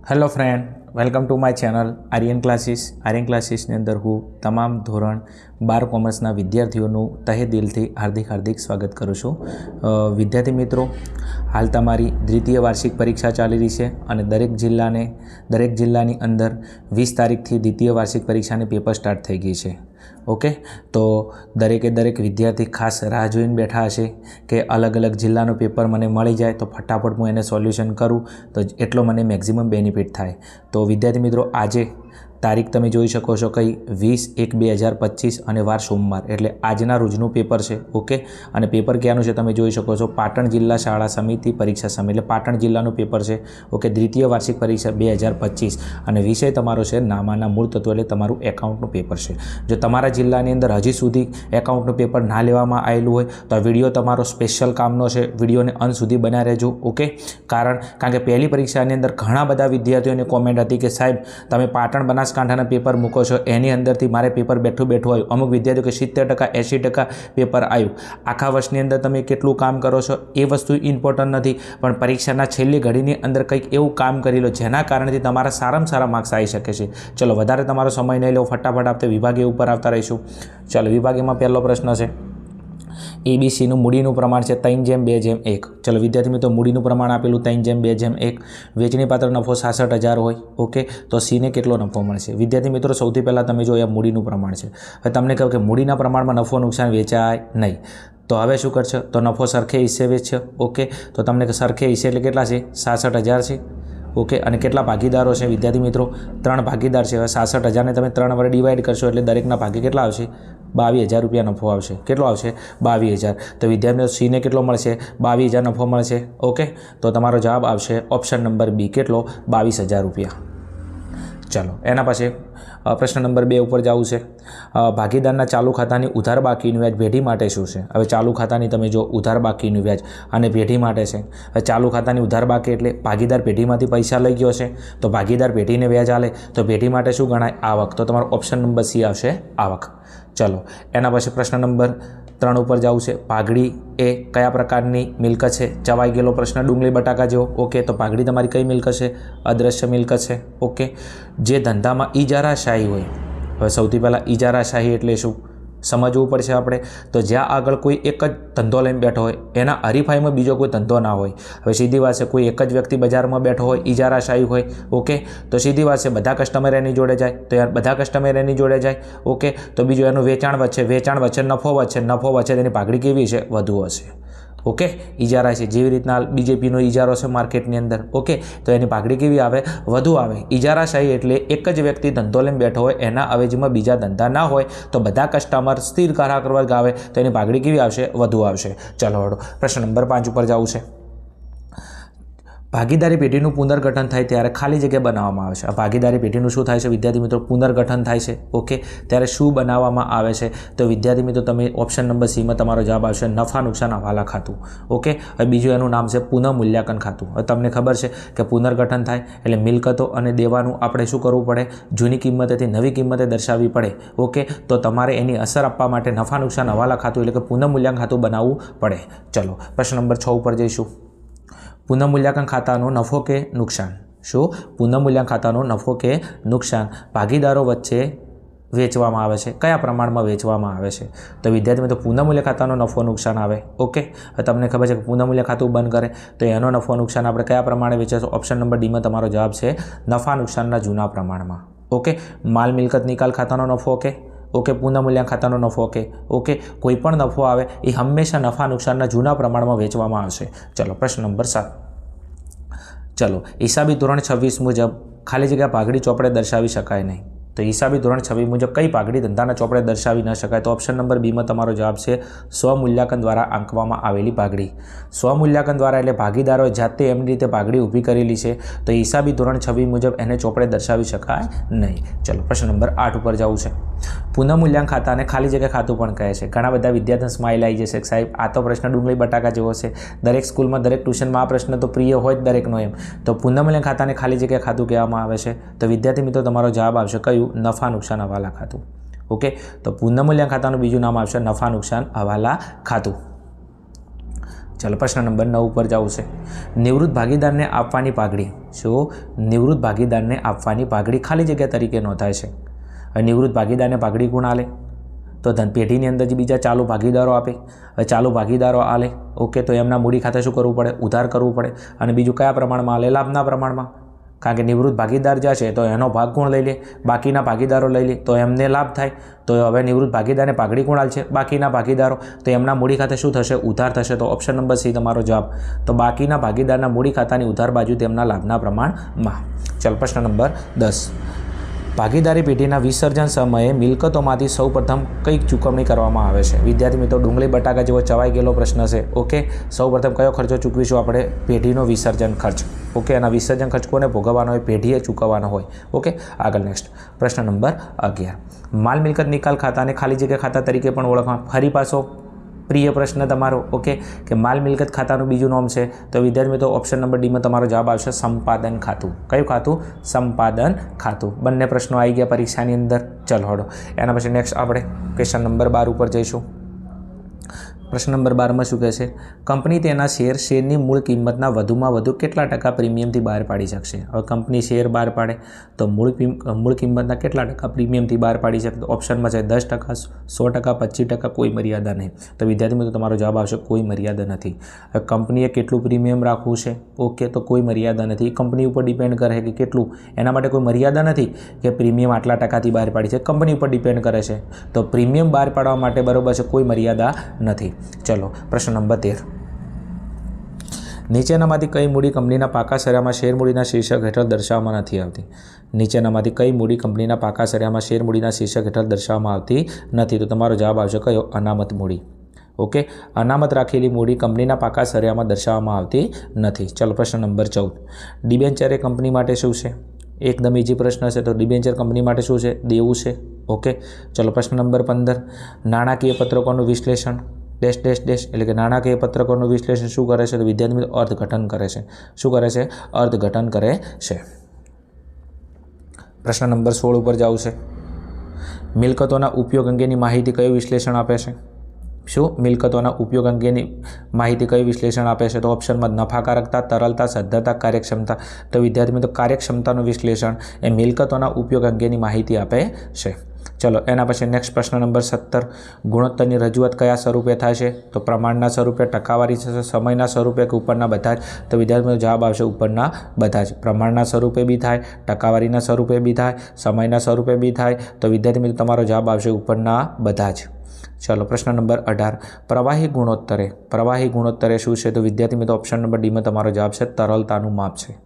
Hello friend, welcome to my channel Aryan classes. Aryan ક્લાસીસની અંદર હું તમામ ધોરણ 12 કોમર્સના વિદ્યાર્થીઓનું તહે દિલથી હાર્દિક સ્વાગત કરું છું. વિદ્યાર્થી મિત્રો, હાલ તમારી દ્વિતીય વાર્ષિક પરીક્ષા ચાલી રહી છે અને દરેક જિલ્લાની અંદર 20 તારીખથી દ્વિતીય વાર્ષિક પરીક્ષાની પેપર સ્ટાર્ટ થઈ ગઈ છે. ઓકે, તો દરેક વિદ્યાર્થી ખાસ રાહ જોઈને બેઠા હશે કે અલગ અલગ જિલ્લાનું પેપર મને મળી જાય તો ફટાફટ હું એને સોલ્યુશન કરું તો એટલો મને મેક્સિમમ બેનિફિટ થાય. તો વિદ્યાર્થી મિત્રો, આજે તારીખ તમે જોઈ શકો છો કઈ 20/1/2025 અને વાર સોમવાર, એટલે આજના રોજનું પેપર છે. ઓકે, અને પેપર ક્યાંનું છે તમે જોઈ શકો છો, પાટણ જિલ્લા શાળા સમિતિ પરીક્ષા સમિતિ, એટલે પાટણ જિલ્લાનું પેપર છે. ઓકે, દ્વિતીય વાર્ષિક પરીક્ષા 2025 અને વિષય તમારો છે નામાના મૂળ તત્વો, એટલે તમારું એકાઉન્ટનું પેપર છે. જો તમારા જિલ્લાની અંદર હજી સુધી એકાઉન્ટનું પેપર ના લેવામાં આવેલું હોય તો આ વિડીયો તમારો સ્પેશિયલ કામનો છે. વિડીયોને અંત સુધી બનાવી રહેજો. ઓકે, કારણ કે પહેલી પરીક્ષાની અંદર ઘણા બધા વિદ્યાર્થીઓની કોમેન્ટ હતી કે સાહેબ તમે પાટણ બનાસકાંઠાના પેપર મૂકો છો, એની અંદરથી મારે પેપર બેઠું આવ્યું. અમુક વિદ્યાર્થીઓ કે 70%, 80% પેપર આવ્યું. આખા વર્ષની અંદર તમે કેટલું કામ કરો છો એ વસ્તુ ઇમ્પોર્ટન્ટ નથી, પણ પરીક્ષાના છેલ્લી ઘડીની અંદર કંઈક એવું કામ કરી લો જેના કારણથી તમારા સારામાં સારા માર્ક્સ આવી શકે છે. ચલો, વધારે તમારો સમય નહીં લો, ફટાફટ આપણે વિભાગીય ઉપર આવતા રહીશું. ચાલો, વિભાગીયમાં પહેલો પ્રશ્ન છે એબીસીનું મૂડીનું પ્રમાણ છે 3:2:1. ચલો વિદ્યાર્થી મિત્રો, મૂડીનું પ્રમાણ આપેલું 3:2:1. વેચણી પાત્ર નફો 66,000 હોય. ઓકે, તો સીને કેટલો નફો મળશે? વિદ્યાર્થી મિત્રો, સૌથી પહેલાં તમે જો આ મૂડીનું પ્રમાણ છે. હવે તમને કહ્યું કે મૂડીના પ્રમાણમાં નફો નુકસાન વેચાય નહીં, તો હવે શું કરશે? તો નફો સરખે હિસ્સે વેચશે. ઓકે, તો તમને સરખે હિસ્સે એટલે કેટલા છે? 66,000 છે. ઓકે, અને કેટલા ભાગીદારો છે વિદ્યાર્થી મિત્રો? 3 ભાગીદાર છે. હવે 66,000ને તમે 3 વડે ડિવાઈડ કરશો એટલે દરેકના ભાગે કેટલા આવશે? 22,000 રૂપિયા નફો આવશે. કેટલો આવશે? 22,000. તો વિદ્યાર્થીઓ સીને કેટલો મળશે? 22,000 નફો મળશે. ઓકે, તો તમારો જવાબ આવશે ઓપ્શન નંબર બી. કેટલો? 22,000 રૂપિયા. ચાલો, એના પછી પ્રશ્ન નંબર 2 ઉપર જવું છે. ભાગીદારના ચાલુ ખાતાની ઉધાર બાકીનું વ્યાજ પેઢી માટે શું છે? હવે ચાલુ ખાતાની તમે જો ઉધાર બાકીનું વ્યાજ અને પેઢી માટે છે. હવે ચાલુ ખાતાની ઉધાર બાકી એટલે ભાગીદાર પેઢીમાંથી પૈસા લઈ ગયો છે, તો ભાગીદાર પેઢીને વ્યાજ આલે તો પેઢી માટે શું ગણાય? આવક. તો તમારો ઓપ્શન નંબર સી આવશે, આવક. ચલો, એના પછી પ્રશ્ન નંબર 3 ઉપર જવું છે. પાઘડી એ કયા પ્રકારની મિલકત છે? ચવાઈ ગયેલો પ્રશ્ન, ડુંગળી બટાકા જેવો. ઓકે, તો પાઘડી તમારી કઈ મિલકત છે? અદ્રશ્ય મિલકત છે. ઓકે, જે ધંધામાં ઇજારાશાહી હોય. હવે સૌથી પહેલાં ઇજારાશાહી એટલે શું સમજવું પડશે આપણે. તો જ્યાં આગળ કોઈ એક જ ધંધો લઈને બેઠો હોય, એના હરીફાઈમાં બીજો કોઈ ધંધો ના હોય. હવે સીધી વાત છે, કોઈ એક જ વ્યક્તિ બજારમાં બેઠો હોય, ઇજારાશાહી હોય. ઓકે, તો સીધી વાત છે, બધા કસ્ટમર એની જોડે જાય તો યાર બધા કસ્ટમર એની જોડે જાય. ઓકે, તો બીજું એનું વેચાણ વચ્ચે નફો વચ્ચે તેની પાઘડી કેવી છે? વધુ હશે. ઓકે, ઇજારા છે, જેવી રીતના બીજેપીનો ઇજારો છે માર્કેટની અંદર. ઓકે, તો એની પાઘડી કેવી આવે? વધુ આવે. ઇજારાશાહી એટલે એક જ વ્યક્તિ ધંધો લઈને બેઠો હોય, એના અવેજીમાં બીજા ધંધા ના હોય, તો બધા કસ્ટમર સ્થિર ગ્રાહક વર્ગ આવે તો એની પાઘડી કેવી આવશે? વધુ આવશે. ચાલો હળો, પ્રશ્ન નંબર 5 ઉપર જવું છે. ભાગીદારી પેઢીનું પુનર્ગઠન થાય ત્યારે ખાલી જગ્યા બનાવવામાં આવે છે. આ ભાગીદારી પેઢીનું શું થાય છે વિદ્યાર્થી મિત્રો? પુનર્ગઠન થાય છે. ઓકે, ત્યારે શું બનાવવામાં આવે છે? તો વિદ્યાર્થી મિત્રો, તમે ઓપ્શન નંબર સીમાં તમારો જવાબ આવશે નફા નુકસાન હવાલા ખાતું. ઓકે, હવે બીજું એનું નામ છે પુનઃમૂલ્યાંકન ખાતું. હવે તમને ખબર છે કે પુનર્ગઠન થાય એટલે મિલકતો અને દેવાનું આપણે શું કરવું પડે? જૂની કિંમતેથી નવી કિંમતે દર્શાવવી પડે. ઓકે, તો તમારે એની અસર આપવા માટે નફા નુકસાન હવાલા ખાતું એટલે કે પુનઃમૂલ્યાંકન ખાતું બનાવવું પડે. ચલો, પ્રશ્ન નંબર 6 ઉપર જઈશું. પુનઃમૂલ્યાંકન ખાતાનો નફો કે નુકસાન? શું? પુનઃમૂલ્યાંકન ખાતાનો નફો કે નુકસાન ભાગીદારો વચ્ચે વેચવામાં આવે છે. કયા પ્રમાણમાં વેચવામાં આવે છે? તો વિદ્યાર્થી મિત્રો, પુનઃમૂલ્ય ખાતાનો નફો નુકસાન આવે. ઓકે, તમને ખબર છે કે પુનઃમૂલ્ય ખાતું બંધ કરે તો એનો નફો નુકસાન આપણે કયા પ્રમાણે વેચે? ઓપ્શન નંબર ડીમાં તમારો જવાબ છે નફા નુકસાનના જૂના પ્રમાણમાં. ઓકે, માલ મિલકત નિકાલ ખાતાનો નફો કે ઓકે, પુનઃમૂલ્યાંકન ખાતાનો નફો ઓકે, કોઈ પણ નફો આવે એ હંમેશા નફા નુકસાનના જૂના પ્રમાણમાં વેચવામાં આવશે. ચલો, પ્રશ્ન નંબર 7. ચલો, હિસાબી ધોરણ 26 મુજબ ખાલી જગ્યા પાઘડી ચોપડે દર્શાવી શકાય નહીં. તો હિસાબી ધોરણ 26 મુજબ કઈ પાઘડી ધંધાના ચોપડે દર્શાવી ન શકાય? તો ઓપ્શન નંબર બીમાં તમારો જવાબ છે સ્વમૂલ્યાંકન દ્વારા આંકવામાં આવેલી પાઘડી. સ્વમૂલ્યાંકન દ્વારા એટલે ભાગીદારોએ જાતે એમની રીતે પાઘડી ઊભી કરેલી છે, તો હિસાબી ધોરણ 26 મુજબ એને ચોપડે દર્શાવી શકાય નહીં. ચલો, પ્રશ્ન નંબર 8 ઉપર જવું છે. પુનઃમૂલ્યાંકન ખાતાને ખાલી જગ્યા ખાતું પણ કહે છે. ઘણા બધા વિદ્યાર્થીઓ સ્માઇલ આવી જશે કે સાહેબ આ તો પ્રશ્ન ડુંગળી બટાકા જેવો છે. દરેક સ્કૂલમાં દરેક ટ્યુશનમાં આ પ્રશ્ન તો પ્રિય હોય જ દરેકનો એમ. તો પુનઃમૂલ્યાંકન ખાતાને ખાલી જગ્યા ખાતું કહેવામાં આવે છે. તો વિદ્યાર્થી મિત્રો, તમારો જવાબ આવશે કયું? નફા નુકસાન હવાલા ખાતું. ઓકે, તો પુનઃમૂલ્યાંકન ખાતાનું બીજું નામ આવશે નફા નુકસાન હવાલા ખાતું. ચાલો પ્રશ્ન નંબર 9 ઉપર જવું છે. નિવૃત્ત ભાગીદારને આપવાની પાઘડી. શું? નિવૃત્ત ભાગીદારને આપવાની પાઘડી ખાલી જગ્યા તરીકે નોંધાય છે. હવે નિવૃત્ત ભાગીદારને પાઘડી કોણ આલે? તો ધન પેઢીની અંદર જે બીજા ચાલુ ભાગીદારો આપે. હવે ચાલુ ભાગીદારો આલે, ઓકે, તો એમના મૂડી ખાતે શું કરવું પડે? ઉધાર કરવું પડે. અને બીજું કયા પ્રમાણમાં આલે? લાભના પ્રમાણમાં. કારણ કે નિવૃત્ત ભાગીદાર જ્યાં છે તો એનો ભાગ કોણ લઈ લે? બાકીના ભાગીદારો લઈ લે, તો એમને લાભ થાય. તો હવે નિવૃત્ત ભાગીદારને પાઘડી કોણ આલશે? બાકીના ભાગીદારો. તો એમના મૂડી ખાતે શું થશે? ઉધાર થશે. તો ઓપ્શન નંબર સી તમારો જવાબ. તો બાકીના ભાગીદારના મૂડી ખાતાની ઉધાર બાજુ તેમના લાભના પ્રમાણમાં. ચાલો પ્રશ્ન નંબર 10. ભાગીદારી પેઢીના વિસર્જન સમયે મિલકતોમાંથી સૌપ્રથમ કઈ ચૂકવણી કરવામાં આવે છે? વિદ્યાર્થી મિત્રો, ડુંગળી બટાકા જેવો ચવાઈ ગયેલો પ્રશ્ન છે. ઓકે, સૌપ્રથમ કયો ખર્ચો ચૂકવીશું આપણે? પેઢીનો વિસર્જન ખર્ચ. ઓકે, એના વિસર્જન ખર્ચ કોને ભોગવવાનો હોય? પેઢીએ ચૂકવવાનો હોય. ઓકે, આગળ નેક્સ્ટ પ્રશ્ન નંબર 11. માલ મિલકત નિકાલ ખાતાને ખાલી જગ્યા ખાતા તરીકે પણ ઓળખવા. ફરી પાછો પ્રિય પ્રશ્ન તમારો. ઓકે, કે માલ મિલકત ખાતાનું બીજું નામ છે. તો વિદ્યાર્થી મિત્રો ઓપ્શન નંબર ડીમાં તમારો જવાબ આવશે સંપાદન ખાતું. કયું ખાતું? સંપાદન ખાતું. બંને પ્રશ્નો આવી ગયા પરીક્ષાની અંદર. ચલો હડો એના પછી નેક્સ્ટ આપણે ક્વેશ્ચન નંબર 12 ઉપર જઈશું. પ્રશ્ન નંબર 12માં શું કહે છે? કંપની તેના શેરની મૂળ કિંમતના વધુમાં વધુ કેટલા ટકા પ્રીમિયમથી બહાર પાડી શકશે? હવે કંપની શેર બહાર પાડે તો મૂળ કિંમતના કેટલા ટકા પ્રીમિયમથી બહાર પાડી શકે? તો ઓપ્શનમાં છે 10%, 100%, 25%, કોઈ મર્યાદા નહીં. તો વિદ્યાર્થી મિત્રો તમારો જવાબ આવશે કોઈ મર્યાદા નથી. હવે કંપનીએ કેટલું પ્રીમિયમ રાખવું છે? ઓકે, તો કોઈ મર્યાદા નથી. કંપની ઉપર ડિપેન્ડ કરે કે કેટલું, એના માટે કોઈ મર્યાદા નથી કે પ્રીમિયમ આટલા ટકાથી બહાર પાડી છે. કંપની ઉપર ડિપેન્ડ કરે છે. તો પ્રીમિયમ બહાર પાડવા માટે બરાબર છે, કોઈ મર્યાદા નથી. ચલો પ્રશ્ન નંબર 13. નીચેનામાંથી કઈ મૂડી કંપનીના પાકા સર્યામાં શેર મૂડીના શીર્ષક હેઠળ દર્શાવવામાં નથી આવતી? નીચેનામાંથી કઈ મૂડી કંપનીના પાકા સર્યામાં શેર મૂડીના શીર્ષક હેઠળ દર્શાવવામાં આવતી નથી? તો તમારો જવાબ આવશે કયો? અનામત મૂડી. ઓકે, અનામત રાખેલી મૂડી કંપનીના પાકા સર્યામાં દર્શાવવામાં આવતી નથી. ચલો પ્રશ્ન નંબર 14. ડિબેન્ચર એ કંપની માટે શું છે? એકદમ ઇઝી પ્રશ્ન છે. તો ડિબેન્ચર કંપની માટે શું છે? દેવું છે. ઓકે, ચલો પ્રશ્ન નંબર 15. નાણાકીય પત્રકોનું વિશ્લેષણ ડેશ ડેશ ડેશ એટલે કે નાણાકીય પત્રકોનું વિશ્લેષણ શું કરે છે? તો વિદ્યાર્થી મિત્રો અર્થઘટન કરે છે. શું કરે છે? અર્થઘટન કરે છે. પ્રશ્ન નંબર 16 ઉપર જવું છે. મિલકતોના ઉપયોગ અંગેની માહિતી કયું વિશ્લેષણ આપે છે? શું? મિલકતોના ઉપયોગ અંગેની માહિતી કયું વિશ્લેષણ આપે છે? તો ઓપ્શનમાં નફાકારકતા, તરલતા, સદ્ધરતા, કાર્યક્ષમતા. તો વિદ્યાર્થી મિત્રો કાર્યક્ષમતાનું વિશ્લેષણ એ મિલકતોના ઉપયોગ અંગેની માહિતી આપે છે. ચલો એના પછી નેક્સ્ટ પ્રશ્ન નંબર 17. ગુણોત્તરની રજૂઆત કયા સ્વરૂપે થાય છે? તો પ્રમાણના સ્વરૂપે, ટકાવારી છે, સમયના સ્વરૂપે કે ઉપરના બધા જ? તો વિદ્યાર્થીનો જવાબ આવશે ઉપરના બધા જ. પ્રમાણના સ્વરૂપે બી થાય, ટકાવારીના સ્વરૂપે બી થાય, સમયના સ્વરૂપે બી થાય. તો વિદ્યાર્થી મિત્રો તમારો જવાબ આવશે ઉપરના બધા જ. ચલો પ્રશ્ન નંબર 18. પ્રવાહી ગુણોત્તરે શું છે? તો વિદ્યાર્થી મિત્રો ઓપ્શન નંબર ડીમાં તમારો જવાબ છે તરલતાનું માપ છે.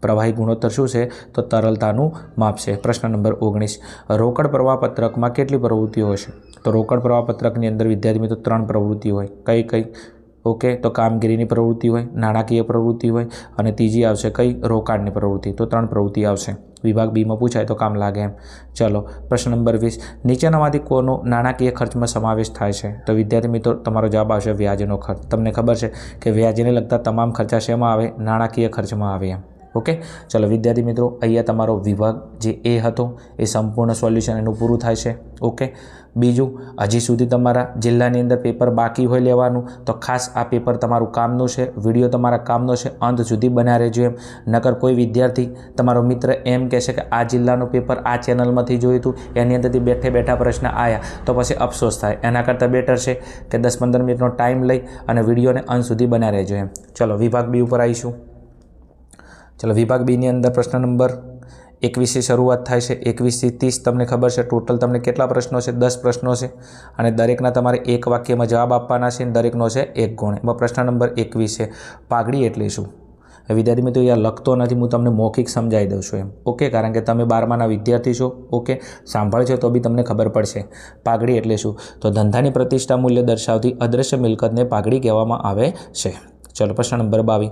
પ્રવાહી ગુણોત્તર શું છે? તો તરલતાનું માપ છે. પ્રશ્ન નંબર 19. રોકડ પ્રવાહપત્રકમાં કેટલી પ્રવૃત્તિઓ હશે? તો રોકડ પ્રવાહપત્રકની અંદર વિદ્યાર્થી મિત્રો 3 પ્રવૃત્તિઓ હોય. કઈ કઈ? ઓકે, તો કામગીરીની પ્રવૃત્તિ હોય, નાણાકીય પ્રવૃત્તિ હોય અને ત્રીજી આવશે કઈ? રોકાણની પ્રવૃત્તિ. તો 3 પ્રવૃત્તિ આવશે. વિભાગ બીમાં પૂછાય તો કામ લાગે એમ. ચલો પ્રશ્ન નંબર 20. નીચેનામાંથી કોનો નાણાકીય ખર્ચમાં સમાવેશ થાય છે? તો વિદ્યાર્થી મિત્રો તમારો જવાબ આવશે વ્યાજનો ખર્ચ. તમને ખબર છે કે વ્યાજને લગતા તમામ ખર્ચા શેમાં આવે? નાણાકીય ખર્ચમાં આવે એમ. ઓકે, ચલો વિદ્યાર્થી મિત્રો અહીંયા તમારો વિભાગ જે એ હતો એ સંપૂર્ણ સોલ્યુશન એનું પૂરું થાય છે. ઓકે, બીજું હજી સુધી તમારા જિલ્લાની અંદર પેપર બાકી હોય લેવાનું તો ખાસ આ પેપર તમારું કામનું છે. વિડીયો તમારા કામનો છે. અંત સુધી બન્યા રહેજો એમ. નકર કોઈ વિદ્યાર્થી તમારો મિત્ર એમ કહેશે કે આ જિલ્લાનું પેપર આ ચેનલમાંથી જોયું હતું, એની અંદરથી બેઠે બેઠા પ્રશ્ન આવ્યા, તો પછી અફસોસ થાય. એના કરતાં બેટર છે કે 10-15 મિનિટનો ટાઈમ લઈ અને વિડીયોને અંત સુધી બન્યા રહેજો એમ. ચલો વિભાગ બી ઉપર આવીશું. ચલો વિભાગ બીની અંદર પ્રશ્ન નંબર 21 શરૂઆત થાય છે. 21 થી 30 તમને ખબર છે ટોટલ તમને કેટલા પ્રશ્નો છે? 10 પ્રશ્નો છે અને દરેકના તમારે એક વાક્યમાં જવાબ આપવાના છે. દરેકનો છે 1 ગુણ. એમાં પ્રશ્ન નંબર 21 છે પાઘડી એટલે શું? વિદ્યાર્થી મિત્રો અહીંયા લખતો નથી, હું તમને મૌખિક સમજાવી દઉં છું એમ. ઓકે, કારણ કે તમે 12માના વિદ્યાર્થી છો. ઓકે, સાંભળજો તો બી તમને ખબર પડશે. પાઘડી એટલે શું? તો ધંધાની પ્રતિષ્ઠા મૂલ્ય દર્શાવતી અદ્રશ્ય મિલકતને પાઘડી કહેવામાં આવે છે. ચલો પ્રશ્ન નંબર 22.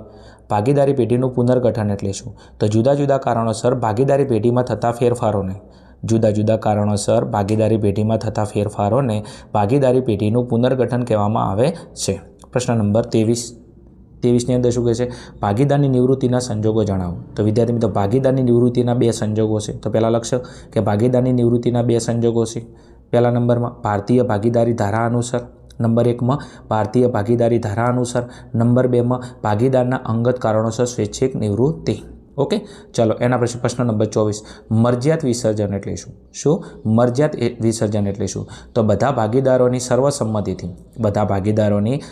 ભાગીદારી પેઢીનું પુનર્ગઠન એટલે શું? તો જુદા જુદા કારણોસર ભાગીદારી પેઢીમાં થતા ફેરફારોને ભાગીદારી પેઢીનું પુનર્ગઠન કહેવામાં આવે છે. પ્રશ્ન નંબર 23ની અંદર શું કહે છે? ભાગીદારની નિવૃત્તિના સંજોગો જણાવો. તો વિદ્યાર્થી મિત્રો ભાગીદારની નિવૃત્તિના 2 સંજોગો છે. તો પહેલાં લખશો કે ભાગીદારની નિવૃત્તિના 2 સંજોગો છે. પહેલા નંબરમાં ભારતીય ભાગીદારી ધારા અનુસાર, નંબર 1 માં ભારતીય ભાગીદારી ધારા અનુસાર, નંબર 2 માં ભાગીદારના અંગત કારણોસર સ્વૈચ્છિક નિવૃત્તિ. ઓકે, ચલો એના પછી પ્રશ્ન નંબર 24, મરજિયાત વિસર્જન એટલે શું? શું મરજિયાત વિસર્જન એટલે શું? તો બધા ભાગીદારોની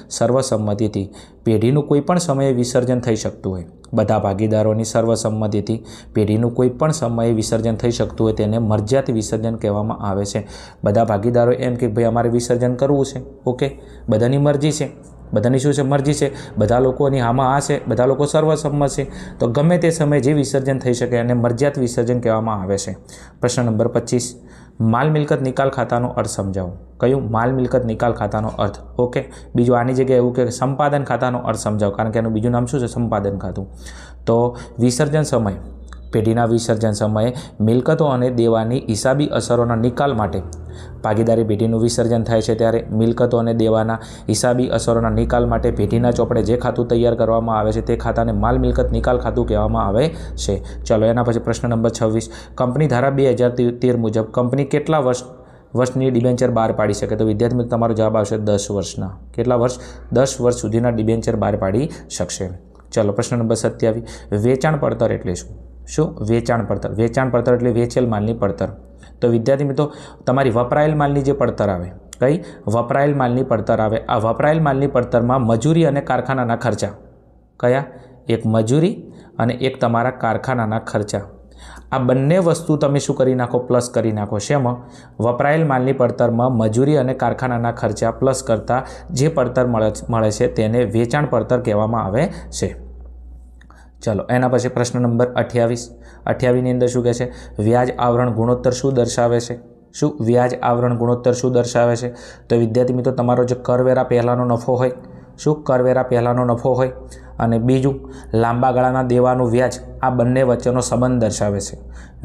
સર્વસંમતિથી પેઢીનું કોઈ પણ સમયે વિસર્જન થઈ શકતું હોય, બધા ભાગીદારોની સર્વસંમતિથી પેઢીનું કોઈ પણ સમયે વિસર્જન થઈ શકતું હોય તેને મરજિયાત વિસર્જન કહેવામાં આવે છે. બધા ભાગીદારો એમ કે ભાઈ અમારે વિસર્જન કરવું છે, ઓકે, બધાની મરજી છે, બધાની શું છે? મરજી છે, બધા લોકોની આમાં આ છે, બધા લોકો સર્વસંમત છે, તો ગમે તે સમયે જે વિસર્જન થઈ શકે એને મરજિયાત વિસર્જન કહેવામાં આવે છે. પ્રશ્ન નંબર 25, માલ મિલકત નિકાલ ખાતાનો અર્થ સમજાવો. કયું? માલ મિલકત નિકાલ ખાતાનો અર્થ. ઓકે, બીજું આની જગ્યાએ એવું કે સંપાદન ખાતાનો અર્થ સમજાવો, કારણ કે એનું બીજું નામ શું છે? સંપાદન ખાતું. તો વિસર્જન સમય, પેઢીના વિસર્જન સમયે મિલકતો અને દેવાની હિસાબી અસરોના નિકાલ માટે, ભાગીદારી પેઢીનું વિસર્જન થાય છે ત્યારે મિલકતો અને દેવાના હિસાબી અસરોના નિકાલ માટે પેઢીના ચોપડે જે ખાતું તૈયાર કરવામાં આવે છે તે ખાતાને માલ મિલકત નિકાલ ખાતું કહેવામાં આવે છે. ચલો એના પછી પ્રશ્ન નંબર 26, કંપની ધારા 2013 મુજબ કંપની કેટલા વર્ષની ડિબેન્ચર બહાર પાડી શકે? તો વિદ્યાર્થી મિત્રો તમારો જવાબ આવશે 10 વર્ષના. કેટલા વર્ષ? 10 વર્ષ સુધીના ડિબેન્ચર બહાર પાડી શકશે. ચલો પ્રશ્ન નંબર 27, વેચાણ પડતર એટલે શું? શું? વેચાણ પડતર. વેચાણ પડતર એટલે વેચેલ માલની પડતર. તો વિદ્યાર્થી મિત્રો તમારી વપરાયેલ માલની જે પડતર આવે, કઈ? વપરાયેલ માલની પડતર આવે. આ વપરાયેલ માલની પડતરમાં મજૂરી અને કારખાનાના ખર્ચા, કયા? એક મજૂરી અને એક તમારા કારખાનાના ખર્ચા. આ બંને વસ્તુ તમે શું કરી નાખો? પ્લસ કરી નાખો. શેમાં? વપરાયેલ માલની પડતરમાં મજૂરી અને કારખાનાના ખર્ચા પ્લસ કરતાં જે પડતર મળે છે તેને વેચાણ પડતર કહેવામાં આવે છે. ચલો એના પછી પ્રશ્ન નંબર 28ની અંદર શું કહે છે? વ્યાજ આવરણ ગુણોત્તર શું દર્શાવે છે? શું? વ્યાજ આવરણ ગુણોત્તર શું દર્શાવે છે? તો વિદ્યાર્થી મિત્રો તમારો જે કરવેરા પહેલાંનો નફો હોય, શું? કરવેરા પહેલાંનો નફો હોય, અને બીજું લાંબા ગાળાના દેવાનું વ્યાજ, આ બંને વચ્ચેનો સંબંધ દર્શાવે છે.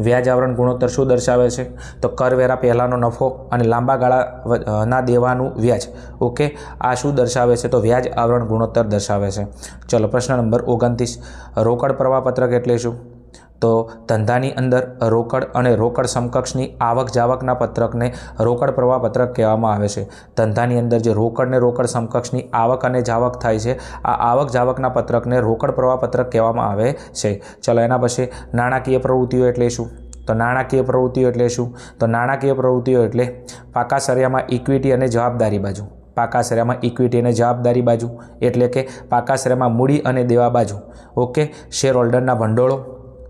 વ્યાજ આવરણ ગુણોત્તર શું દર્શાવે છે? તો કરવેરા પહેલાંનો નફો અને લાંબા ગાળાના દેવાનું વ્યાજ. ઓકે, આ શું દર્શાવે છે? તો વ્યાજ આવરણ ગુણોત્તર દર્શાવે છે. ચલો પ્રશ્ન નંબર 29, રોકડ પ્રવાહપત્રક એટલે શું? તો ધંધાની અંદર રોકડ અને રોકડ સમકક્ષની આવક જાવકના પત્રકને રોકડ પ્રવાહપત્રક કહેવામાં આવે છે. ધંધાની અંદર જે રોકડ ને રોકડ સમકક્ષની આવક અને જાવક થાય છે, આ આવક જાવકના પત્રકને રોકડ પ્રવાહપત્રક કહેવામાં આવે છે. ચલો એના પછી નાણાકીય પ્રવૃત્તિઓ એટલે શું? તો નાણાકીય પ્રવૃત્તિઓ એટલે શું? તો નાણાકીય પ્રવૃત્તિઓ એટલે પાકા સરિયામાં ઇક્વિટી અને જવાબદારી બાજુ. પાકા સરિયામાં ઇક્વિટી અને જવાબદારી બાજુ એટલે કે પાકા સરિયામાં મૂડી અને દેવા બાજુ. ઓકે, શેર હોલ્ડરના ભંડોળો,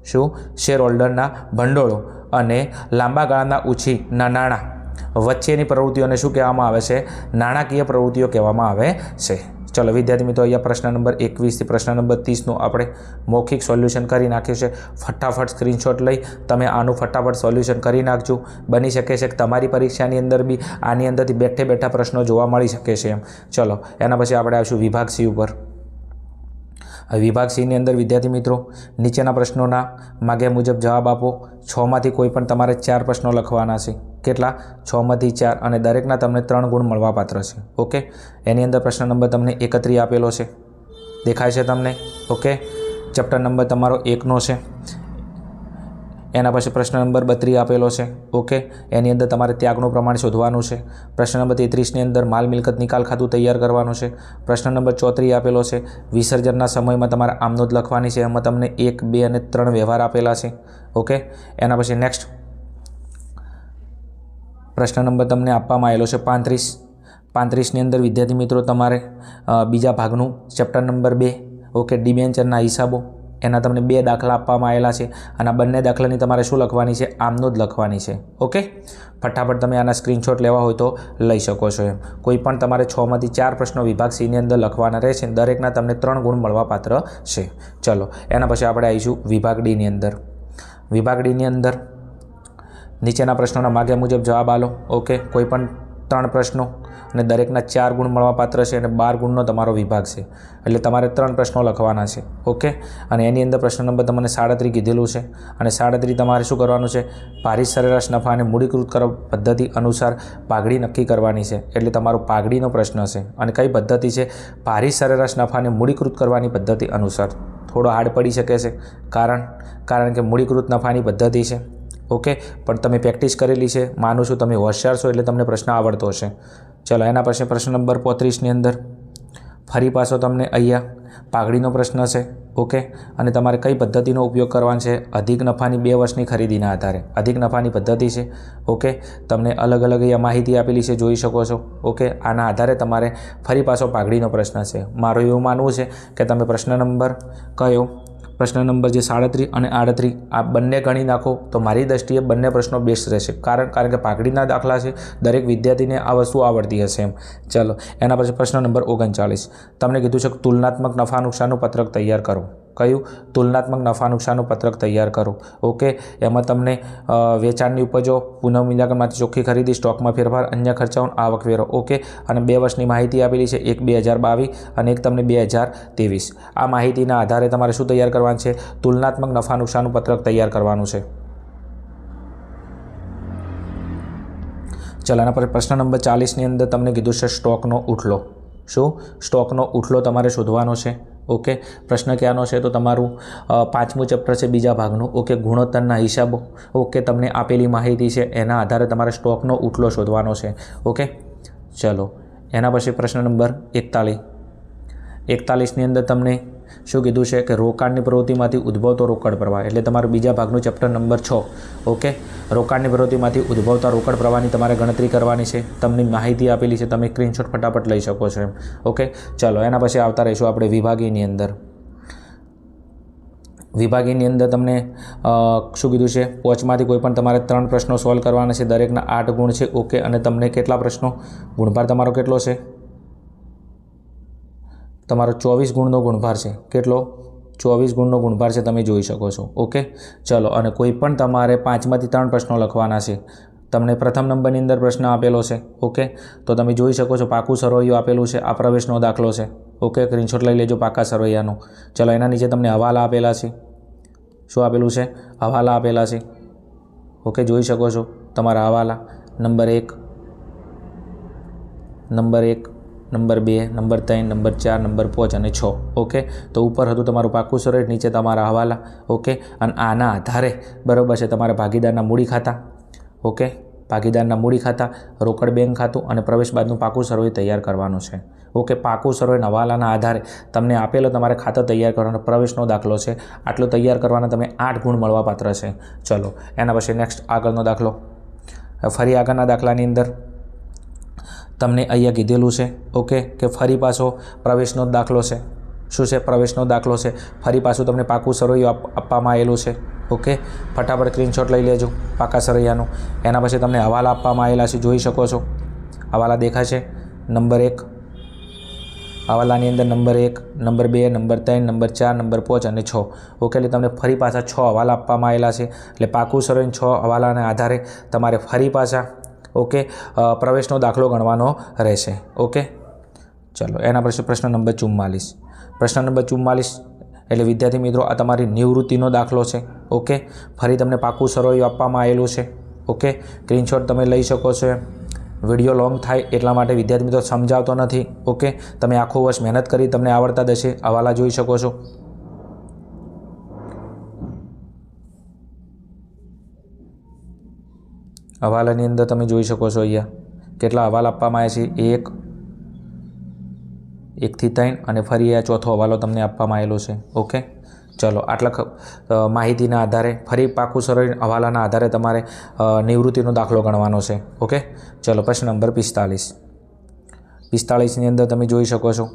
શું? શેર હોલ્ડરના ભંડોળો અને લાંબા ગાળાના ઉછીના નાણાં વચ્ચેની પ્રવૃત્તિઓને શું કહેવામાં આવે છે? નાણાકીય પ્રવૃત્તિઓ કહેવામાં આવે છે. ચલો વિદ્યાર્થી મિત્રો અહીંયા પ્રશ્ન નંબર 21થી પ્રશ્ન નંબર 30નું આપણે મૌખિક સોલ્યુશન કરી નાખ્યું છે. ફટાફટ સ્ક્રીનશોટ લઈ તમે આનું ફટાફટ સોલ્યુશન કરી નાખજો. બની શકે છે કે તમારી પરીક્ષાની અંદર બી આની અંદરથી બેઠે બેઠા પ્રશ્નો જોવા મળી શકે છે એમ. ચલો એના પછી આપણે આવીશું વિભાગ સી ઉપર. વિભાગ સીની અંદર વિદ્યાર્થી મિત્રો નીચેના પ્રશ્નોના માગ્યા મુજબ જવાબ આપો. 6માંથી કોઈ પણ તમારે 4 પ્રશ્નો લખવાના છે. કેટલા? 6માંથી 4, અને દરેકના તમને 3 ગુણ મળવાપાત્ર છે. ઓકે, એની અંદર પ્રશ્ન નંબર તમને 31 આપેલો છે, દેખાય છે તમને? ઓકે, ચેપ્ટર નંબર તમારો 1નો છે. એના પછી પ્રશ્ન નંબર 32 આપેલો છે. ઓકે, એની અંદર તમારે ત્યાગનું પ્રમાણ શોધવાનું છે. પ્રશ્ન નંબર 33ની અંદર માલ મિલકત નિકાલ ખાતું તૈયાર કરવાનું છે. પ્રશ્ન નંબર 34 આપેલો છે. વિસર્જનના સમયમાં તમારે આમનોંધ લખવાની છે. એમાં તમને 1, 2 અને 3 વ્યવહાર આપેલા છે. ઓકે, એના પછી નેક્સ્ટ પ્રશ્ન નંબર તમને આપવામાં આવેલો છે 35ની અંદર વિદ્યાર્થી મિત્રો તમારે બીજા ભાગનું ચેપ્ટર નંબર 2, ઓકે, ડિબેન્ચરના હિસાબો, એના તમને 2 દાખલા આપવામાં આવેલા છે, અને આ બંને દાખલાની તમારે શું લખવાની છે? આમનોંધ લખવાની છે. ઓકે, ફટાફટ તમે આના સ્ક્રીનશોટ લેવા હોય તો લઈ શકો છો એમ. કોઈ પણ તમારે 6માંથી 4 પ્રશ્નો વિભાગ સીની અંદર લખવાના રહેશે. દરેકના તમને 3 ગુણ મળવાપાત્ર છે. ચલો એના પછી આપણે આવીશું વિભાગ ડીની અંદર. વિભાગ ડીની અંદર નીચેના પ્રશ્નોના માગ્યા મુજબ જવાબ આલો. ઓકે, કોઈ પણ 3 પ્રશ્નો અને દરેકના 4 ગુણ મળવાપાત્ર છે, અને 12 ગુણનો તમારો વિભાગ છે, એટલે તમારે 3 પ્રશ્નો લખવાના છે. ઓકે, અને એની અંદર પ્રશ્ન નંબર તમને 37 કીધેલું છે, અને 37 તમારે શું કરવાનું છે? ભારિત સરેરાશ નફા અને મૂડીકૃત કર પદ્ધતિ અનુસાર પાઘડી નક્કી કરવાની છે. એટલે તમારો પાઘડીનો પ્રશ્ન છે. અને કઈ પદ્ધતિ છે? ભારિત સરેરાશ નફા અને મૂડીકૃત કરવાની પદ્ધતિ અનુસાર. થોડો હાર્ડ પડી શકે છે, કારણ કે મૂડીકૃત નફાની પદ્ધતિ છે. ઓકે, પણ તમે પ્રેક્ટિસ કરેલી છે, માનું છું તમે હોશિયાર છો એટલે તમને પ્રશ્ન આવડતો હશે. ચલો એના પછી પ્રશ્ન નંબર 35ની અંદર ફરી પાછો તમને અહીંયા પાઘડીનો પ્રશ્ન છે. ઓકે, અને તમારે કઈ પદ્ધતિનો ઉપયોગ કરવાનો છે? અધિક નફાની 2 વર્ષની ખરીદીના આધારે અધિક નફાની પદ્ધતિ છે. ઓકે, તમને અલગ અલગ અહીંયા માહિતી આપેલી છે, જોઈ શકો છો. ઓકે, આના આધારે તમારે ફરી પાછો પાઘડીનો પ્રશ્ન છે. મારું એવું માનવું છે કે તમે પ્રશ્ન નંબર કયો પ્રશ્ન નંબર જે 37 અને 38 આ બંને ગણી નાખો તો મારી દૃષ્ટિએ બંને પ્રશ્નો બેસ્ટ રહેશે. કારણ કે પાઘડીના દાખલા છે, દરેક વિદ્યાર્થીને આ વસ્તુ આવડતી હશે એમ. ચલો એના પછી પ્રશ્ન નંબર 39 તમને કીધું છે કે તુલનાત્મક નફા નુકસાનનું પત્રક તૈયાર કરો. કયું? તુલનાત્મક નફા નુકસાનનું પત્રક તૈયાર કરો. ઓકે, એમાં તમને વેચાણની ઉપજો, પુનઃમૂલ્યાંકનમાંથી ચોખ્ખી ખરીદી, સ્ટોકમાં ફેરફાર, અન્ય ખર્ચાઓ, આવકવેરો. ઓકે, અને 2 વર્ષની માહિતી આપેલી છે, એક 2022 અને એક તમને 2023. આ માહિતીના આધારે તમારે શું તૈયાર કરવાનું છે? તુલનાત્મક નફા નુકસાનનું પત્રક તૈયાર કરવાનું છે. ચાલો એના પર પ્રશ્ન નંબર 40ની અંદર તમને કીધું છે સ્ટોકનો ઉઠલો. શું? સ્ટોકનો ઉઠલો તમારે શોધવાનો છે. ઓકે, પ્રશ્ન ક્યાંનો છે? તો તમારું 5મું ચેપ્ટર છે, બીજા ભાગનું. ઓકે, ગુણોત્તરના હિસાબો. ઓકે, તમને આપેલી માહિતી છે એના આધારે તમારે સ્ટોકનો ઉઠલો શોધવાનો છે. ઓકે, ચલો એના પછી પ્રશ્ન નંબર 41ની અંદર તમને શું કીધું છે કે રોકાણની પ્રવૃત્તિમાંથી ઉદ્ભવતો રોકડ પ્રવાહ, એટલે તમારું બીજા ભાગનું ચેપ્ટર નંબર 6. ઓકે, રોકાણની પ્રવૃત્તિમાંથી ઉદ્ભવતા રોકડ પ્રવાહની તમારે ગણતરી કરવાની છે. તમને માહિતી આપેલી છે, તમે સ્ક્રીનશોટ ફટાફટ લઈ શકો છો એમ. ઓકે, ચલો એના પછી આવતા રહીશું આપણે વિભાગીની અંદર. વિભાગીની અંદર તમને શું કીધું છે? પોચમાંથી કોઈ પણ તમારે 3 પ્રશ્નો સોલ્વ કરવાના છે, દરેકના 8 ગુણ છે. ઓકે, અને તમને કેટલા પ્રશ્નો? ગુણભાર તમારો કેટલો છે? તમારો 24 ગુણનો ગુણભાર છે. કેટલો? 24 ગુણનો ગુણભાર છે, તમે જોઈ શકો છો. ઓકે, ચલો અને કોઈ પણ તમારે 5માંથી 3 પ્રશ્નો લખવાના છે. તમને પ્રથમ નંબરની અંદર પ્રશ્ન આપેલો છે. ઓકે, તો તમે જોઈ શકો છો પાકું સરવૈયું આપેલું છે, આ પ્રવેશનો દાખલો છે. ઓકે, સ્ક્રીનશોટ લઈ લેજો પાકા સરવૈયાનો. ચલો એના નીચે તમને હવાલા આપેલા છે. શું આપેલું છે? હવાલા આપેલા છે. ઓકે, જોઈ શકો છો તમારા હવાલા number 1, number 2, number 3, number 4, number 5 અને 6. ઓકે, તો ઉપર હતું તમારું પાકું સરવૈયું, નીચે તમારા હવાલા. ઓકે, અને આના આધારે બરાબર છે તમારે ભાગીદારના મૂડી ખાતા. ઓકે, ભાગીદારના મૂડી ખાતા, રોકડ બેંક ખાતું અને પ્રવેશ બાદનું પાકું સરવૈયું તૈયાર કરવાનું છે. ઓકે, પાકું સરવૈયાના હવાલાના આધારે તમને આપેલો તમારે ખાતા તૈયાર કરવાનો પ્રવેશનો દાખલો છે. આટલો તૈયાર કરવાના તમે 8 ગુણ મળવાપાત્ર છે. ચલો એના પછી નેક્સ્ટ આગળનો દાખલો. ફરી આગળના દાખલાની અંદર તમને અહીંયા કીધેલું છે. ઓકે, કે ફરી પાછો પ્રવેશનો દાખલો છે. શું છે? પ્રવેશનો દાખલો છે. ફરી પાછું તમને પાકું સરવૈયું આપવામાં આવેલું છે. ઓકે, ફટાફટ સ્ક્રીનશોટ લઈ લેજો પાકા સરવૈયાનું. એના પછી તમને હવાલા આપવામાં આવેલા છે, જોઈ શકો છો. હવાલા દેખાય છે. નંબર 1 હવાલાની અંદર number 1, number 2, number 3, number 4, number 5 અને 6. ઓકે, એટલે તમને ફરી પાછા 6 હવાલા આપવામાં આવેલા છે. એટલે પાકું સરવૈયું 6 હવાલાના આધારે તમારે ફરી પાછા ઓકે પ્રવેશનો દાખલો ગણવાનો રહેશે. ઓકે, ચલો એના પછી પ્રશ્ન નંબર 44. પ્રશ્ન નંબર 44 એટલે વિદ્યાર્થી મિત્રો આ તમારી નિવૃત્તિનો દાખલો છે. ઓકે, ફરી તમને પાકું સરવૈયું આપવામાં આવેલું છે. ઓકે, સ્ક્રીનશોટ તમે લઈ શકો છો. વિડીયો લોંગ થાય એટલા માટે વિદ્યાર્થી મિત્રો સમજાવતો નથી. ઓકે, તમે આખું વર્ષ મહેનત કરી, તમને આવડતા જશે. હવાલા જોઈ શકો છો. હવાલાની અંદર તમે જોઈ શકો છો અહીંયા કેટલા હવાલા આપવામાં આવ્યા છે. 1 થી 3 અને ફરી આ ચોથો હવાલો તમને આપવામાં આવેલો છે. ઓકે, ચલો આટલા માહિતીના આધારે ફરી પાકું સરળ હવાલાના આધારે તમારે નિવૃત્તિનો દાખલો ગણવાનો છે. ઓકે, ચલો પ્રશ્ન નંબર 45ની અંદર તમે જોઈ શકો છો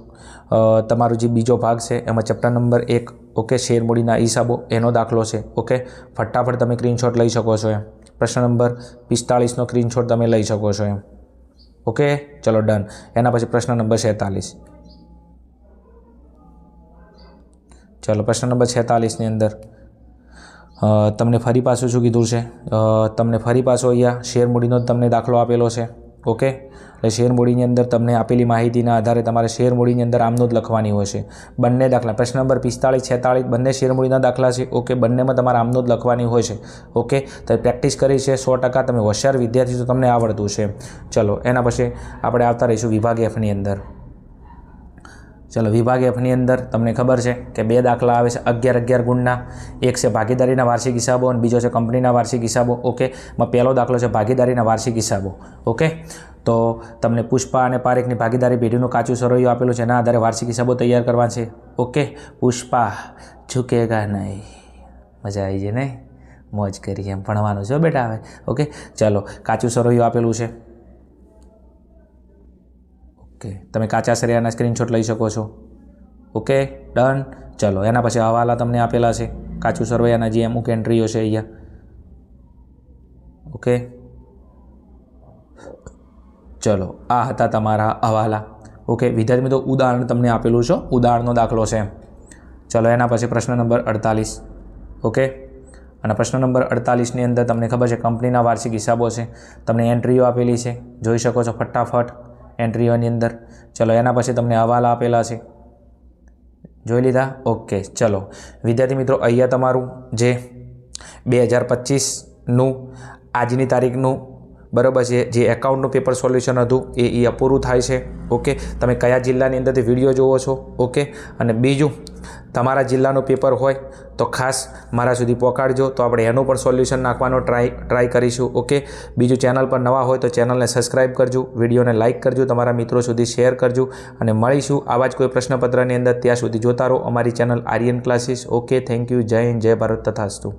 તમારો જે બીજો ભાગ છે એમાં ચેપ્ટર નંબર 1 ઓકે શેરમૂડીના હિસાબો એનો દાખલો છે. ઓકે, ફટાફટ તમે સ્ક્રીનશોટ લઈ શકો છો એમ. પ્રશ્ન નંબર 45નો સ્ક્રીનશોટ તમે લઈ શકો છો એમ. ઓકે, ચલો ડન. એના પછી પ્રશ્ન નંબર 46. ચલો પ્રશ્ન નંબર 46ની અંદર તમને ફરી પાછું શું કીધું છે? તમને ફરી પાછો અહીંયા શેરમૂડીનો તમને દાખલો આપેલો છે. ઓકે, એટલે શેરમૂડીની અંદર તમને આપેલી માહિતીના આધારે તમારે શેરમૂડીની અંદર આમનોંધ લખવાની હોય છે. બંને દાખલા પ્રશ્ન નંબર 45, 46 બંને શેરમૂડીના દાખલા છે. ઓકે, બંનેમાં તમારે આમનોંધ લખવાની હોય છે. ઓકે, તમે પ્રેક્ટિસ કરી છે 100%. તમે હોશિયાર વિદ્યાર્થી તો તમને આવડતું છે. ચલો એના પછી આપણે આવતા રહીશું વિભાગ Fની અંદર. ચલો વિભાગ એફની અંદર તમને ખબર છે કે 2 દાખલા આવે છે 11 ગુણના. એક છે ભાગીદારીના વાર્ષિક હિસાબો અને બીજો છે કંપનીના વાર્ષિક હિસાબો. ઓકે, માં પહેલો દાખલો છે ભાગીદારીના વાર્ષિક હિસાબો. ઓકે, તો તમને પુષ્પા અને પારેખની ભાગીદારી પેઢીનું કાચું સરવૈયું આપેલું છે, એના આધારે વાર્ષિક હિસાબો તૈયાર કરવા છે. ઓકે, પુષ્પા ઝૂકેગા નહીં. મજા આવી છે નહીં? મોજ કરી એમ ભણવાનું છે બેટા હવે. ઓકે, ચાલો કાચું સરવૈયું આપેલું છે. ઓકે, તમે કાચા સરિયાના સ્ક્રીનશોટ લઈ શકો છો. Okay, done. ચલો એના પછી હવાલા તમને આપેલા છે કાચું સરવૈયાના જે અમુક એન્ટ્રીઓ છે અહીંયા. ઓકે, ચલો આ હતા તમારા હવાલા. ઓકે વિદ્યાર્થી મિત્રો, ઉદાહરણ તમને આપેલું છે, ઉદાહરણનો દાખલો છે. ચલો એના પછી પ્રશ્ન નંબર 48. ઓકે, અને પ્રશ્ન નંબર 48ની અંદર તમને ખબર છે કંપનીના વાર્ષિક હિસાબો છે. તમને એન્ટ્રીઓ આપેલી છે, જોઈ શકો છો ફટાફટ એન્ટ્રીઓની અંદર. ચલો એના પછી તમને હવાલા આપેલા છે, જોઈ લીધા. ઓકે, ચલો વિદ્યાર્થી મિત્રો, અહીંયા તમારું જે 2025નું આજની તારીખનું બરાબર છે જે એકાઉન્ટનું પેપર સોલ્યુશન હતું એ પૂરું થાય છે. ઓકે, તમે કયા જિલ્લાની અંદરથી વિડીયો જોવો છો. ઓકે, અને બીજું તમારા જિલ્લાનું પેપર હોય તો ખાસ મારા સુધી પહોંચાડજો, તો આપણે એનું પણ સોલ્યુશન નાખવાનો ટ્રાય કરીશું. ઓકે, બીજું ચેનલ પર નવા હોય તો ચેનલને સબસ્ક્રાઈબ કરજો, વિડીયોને લાઇક કરજો, તમારા મિત્રો સુધી શેર કરજો, અને મળીશું આવા જ કોઈ પ્રશ્નપત્રની અંદર. ત્યાં સુધી જોતા રહો અમારી channel Aryan classes. Okay, thank you. જય હિન્દ, જય ભારત, તથાસ્તુ.